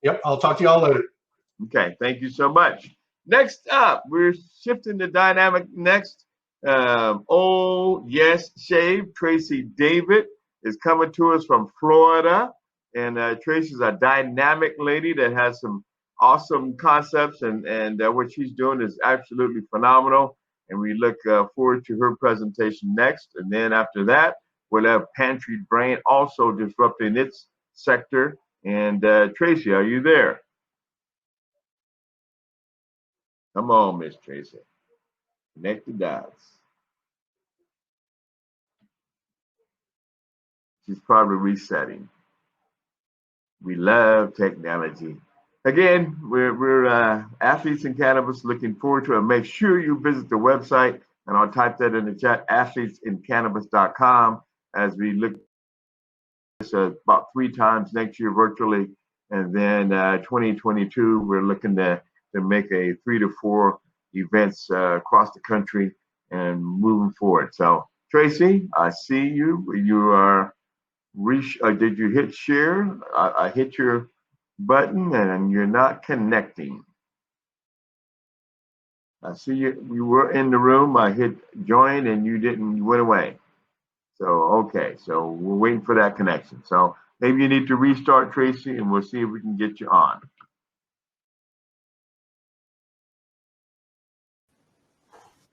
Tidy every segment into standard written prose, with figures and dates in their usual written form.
Yep, I'll talk to y'all later. Okay, thank you so much. Next up, we're shifting the dynamic next. Oh, yes, Shave. Tracy David is coming to us from Florida. And Tracy's a dynamic lady that has some awesome concepts, and what she's doing is absolutely phenomenal. And we look forward to her presentation next. And then after that, we'll have Pantry Brain also disrupting its sector. And Tracy, are you there? Come on, Miss Tracy. Connect the dots. She's probably resetting. We love technology. Again, we're Athletes in Cannabis, looking forward to it. Make sure you visit the website, and I'll type that in the chat, athletesincannabis.com, as we look about 3 times next year virtually. And then 2022, we're looking to make a 3 to 4 events across the country and moving forward. So Tracy, I see you. You are did you hit share? I hit your button and you're not connecting. I see you. You were in the room. I hit join and you didn't. You went away. So okay. So we're waiting for that connection. So maybe you need to restart, Tracy, and we'll see if we can get you on.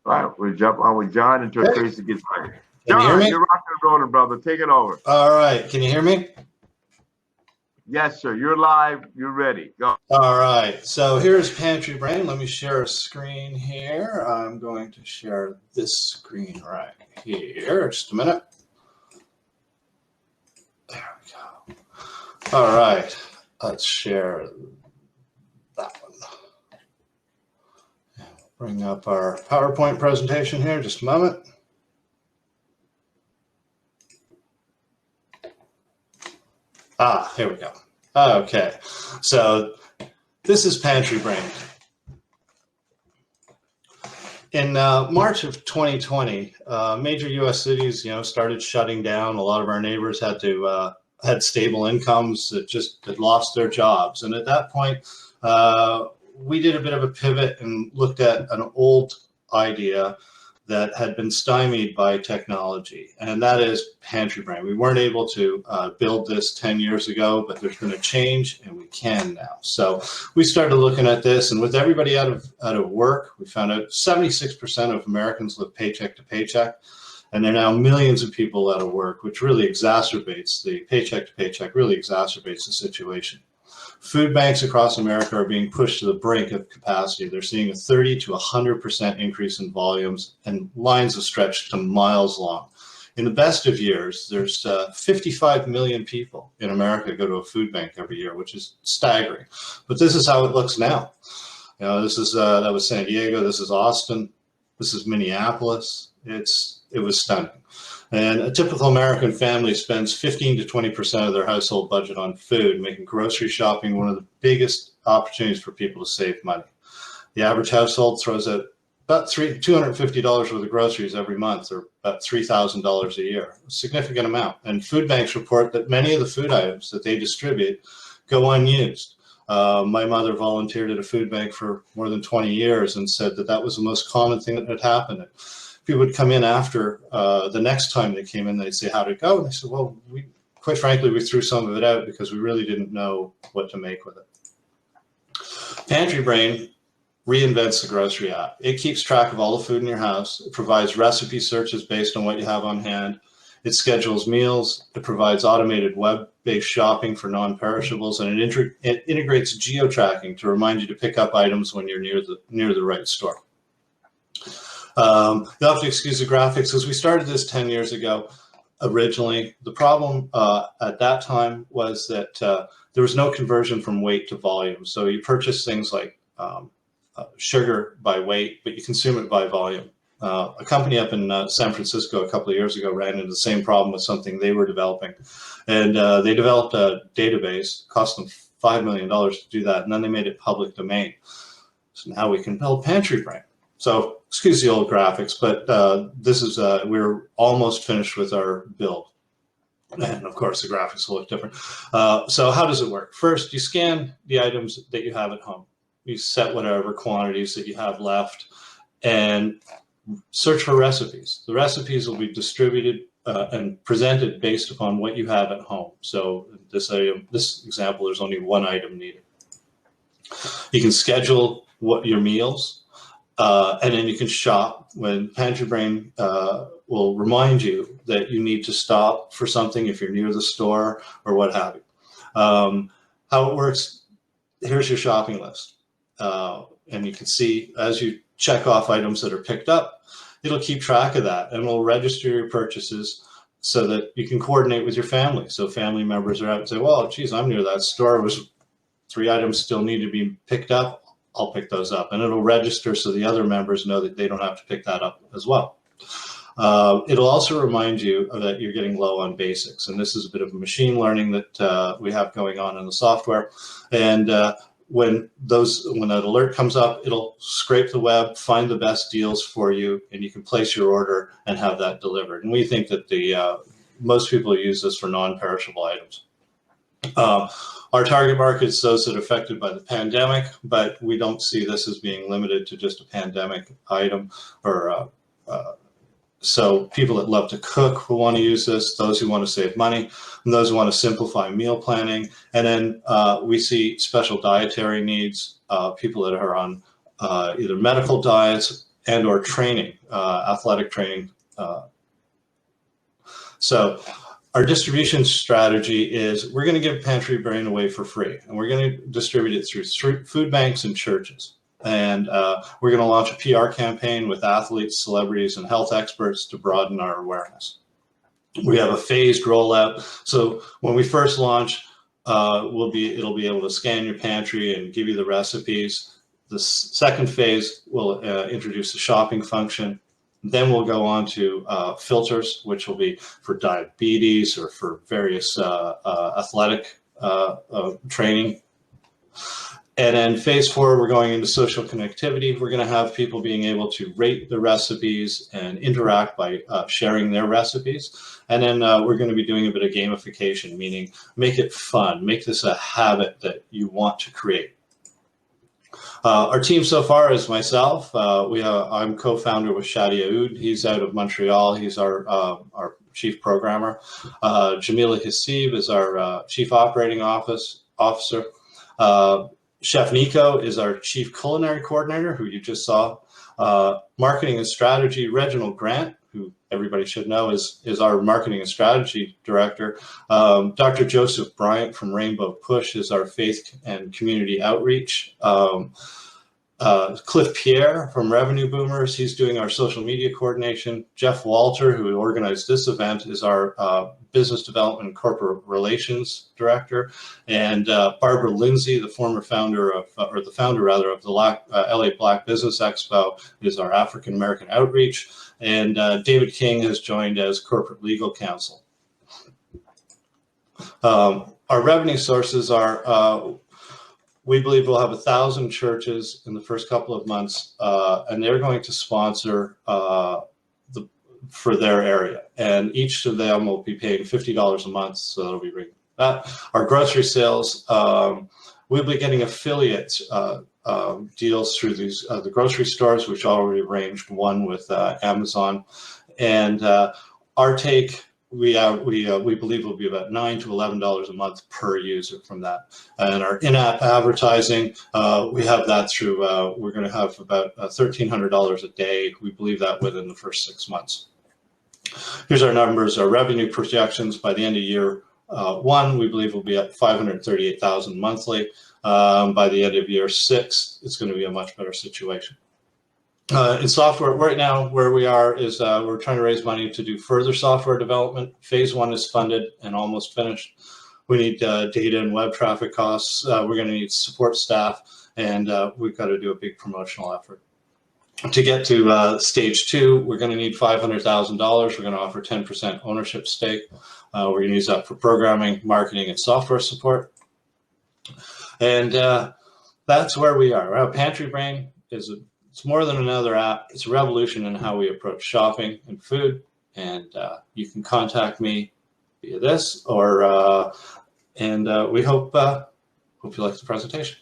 All right, we'll jump on with John until Tracy gets ready. John, you're rocking and rolling, brother. Take it over. All right. Can you hear me? Yes, sir. You're live. You're ready. Go. All right. So here's Pantry Brain. Let me share a screen here. I'm going to share this screen right here. Just a minute. There we go. All right. Let's share that one. Bring up our PowerPoint presentation here. Just a moment. Here we go. Okay, so this is Pantry Brain. In March of 2020, major U.S. cities, started shutting down. A lot of our neighbors had stable incomes that just had lost their jobs, and at that point, we did a bit of a pivot and looked at an old idea that had been stymied by technology, and that is Pantry Brain. We weren't able to build this 10 years ago, but there's been a change, and we can now. So we started looking at this, and with everybody out of work, we found out 76% of Americans live paycheck to paycheck, and there are now millions of people out of work, which really exacerbates the paycheck to paycheck, really exacerbates the situation. Food banks across America are being pushed to the brink of capacity. They're seeing a 30 to 100% increase in volumes, and lines have stretched to miles long. In the best of years, there's 55 million people in America go to a food bank every year, which is staggering. But this is how it looks now. This is that was San Diego. This is Austin. This is Minneapolis. It was stunning. And a typical American family spends 15 to 20% of their household budget on food, making grocery shopping one of the biggest opportunities for people to save money. The average household throws out about $250 worth of groceries every month, or about $3,000 a year, a significant amount. And food banks report that many of the food items that they distribute go unused. My mother volunteered at a food bank for more than 20 years and said that was the most common thing that had happened. People would come in after the next time they came in, they'd say, how'd it go? And they said, well, quite frankly, we threw some of it out because we really didn't know what to make with it. Pantry Brain reinvents the grocery app. It keeps track of all the food in your house. It provides recipe searches based on what you have on hand. It schedules meals. It provides automated web-based shopping for non-perishables, and it integrates geo-tracking to remind you to pick up items when you're near the right store. You'll have to excuse the graphics. As we started this 10 years ago, originally, the problem at that time was that there was no conversion from weight to volume. So you purchase things like sugar by weight, but you consume it by volume. A company up in San Francisco a couple of years ago ran into the same problem with something they were developing. And they developed a database, cost them $5 million to do that, and then they made it public domain. So now we can build Pantry Brain. So excuse the old graphics, but this is we're almost finished with our build. And of course, the graphics will look different. So how does it work? First, you scan the items that you have at home. You set whatever quantities that you have left and search for recipes. The recipes will be distributed and presented based upon what you have at home. So this example, there's only one item needed. You can schedule your meals, and then you can shop when Pantry Brain will remind you that you need to stop for something if you're near the store or what have you. How it works, here's your shopping list. And you can see as you check off items that are picked up, it'll keep track of that and it'll register your purchases so that you can coordinate with your family. So family members are out and say, well, geez, I'm near that store. It was 3 items still need to be picked up. I'll pick those up. And it'll register so the other members know that they don't have to pick that up as well. It'll also remind you that you're getting low on basics. And this is a bit of machine learning that we have going on in the software. And when that alert comes up, it'll scrape the web, find the best deals for you, and you can place your order and have that delivered. And we think that most people use this for non-perishable items. Our target market is those that are affected by the pandemic, but we don't see this as being limited to just a pandemic item. So people that love to cook will want to use this, those who want to save money, and those who want to simplify meal planning. And then we see special dietary needs, people that are on either medical diets and or training, athletic training. So our distribution strategy is we're going to give Pantry Brain away for free, and we're going to distribute it through food banks and churches. And we're going to launch a PR campaign with athletes, celebrities, and health experts to broaden our awareness. We have a phased rollout. So when we first launch, it'll be able to scan your pantry and give you the recipes. The second phase will introduce the shopping function. Then we'll go on to filters, which will be for diabetes or for various athletic training. And then phase 4, we're going into social connectivity. We're going to have people being able to rate the recipes and interact by sharing their recipes. And then we're going to be doing a bit of gamification, meaning make it fun, make this a habit that you want to create. Our team so far is myself. I'm co-founder with Shadi Aoud. He's out of Montreal. He's our chief programmer. Jamila Hassib is our chief operating officer. Chef Nico is our chief culinary coordinator, who you just saw. Marketing and strategy, Reginald Grant, who everybody should know is our marketing and strategy director. Dr. Joseph Bryant from Rainbow Push is our faith and community outreach. Cliff Pierre from Revenue Boomers, he's doing our social media coordination. Jeff Walter, who organized this event, is our business development and corporate relations director. And Barbara Lindsay, the founder of the LA Black Business Expo, is our African American outreach. And David King has joined as corporate legal counsel. Our revenue sources are, we believe we'll have 1,000 churches in the first couple of months, and they're going to sponsor for their area. And each of them will be paying $50 a month, so that'll be bringing that. Our grocery sales, we'll be getting affiliate deals through these the grocery stores, which already arranged one with Amazon. And our take, we believe will be about $9 to $11 a month per user from that. And our in-app advertising, we have that through, we're going to have about $1,300 a day. We believe that within the first 6 months. Here's our numbers, our revenue projections by the end of year 1, we believe will be at $538,000 monthly. By the end of year 6, it's going to be a much better situation. In software, right now, where we are is we're trying to raise money to do further software development. Phase 1 is funded and almost finished. We need data and web traffic costs. We're going to need support staff, and we've got to do a big promotional effort. To get to stage 2, we're going to need $500,000. We're going to offer 10% ownership stake. We're going to use that for programming, marketing, and software support. And that's where we are. Pantry Brain it's more than another app. It's a revolution in how we approach shopping and food. And you can contact me via this, or and we hope you like the presentation.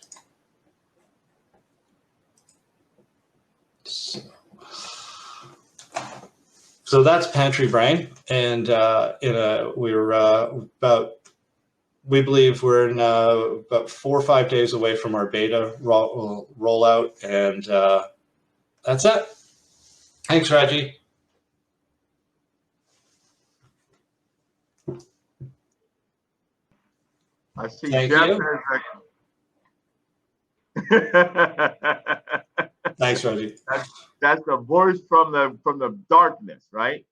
So that's Pantry Brain, and we believe we're in about 4 or 5 days away from our beta rollout, and that's it. Thanks, Reggie. I see Thank Jeff you. Thanks, Reggie. That's the voice from the darkness, right?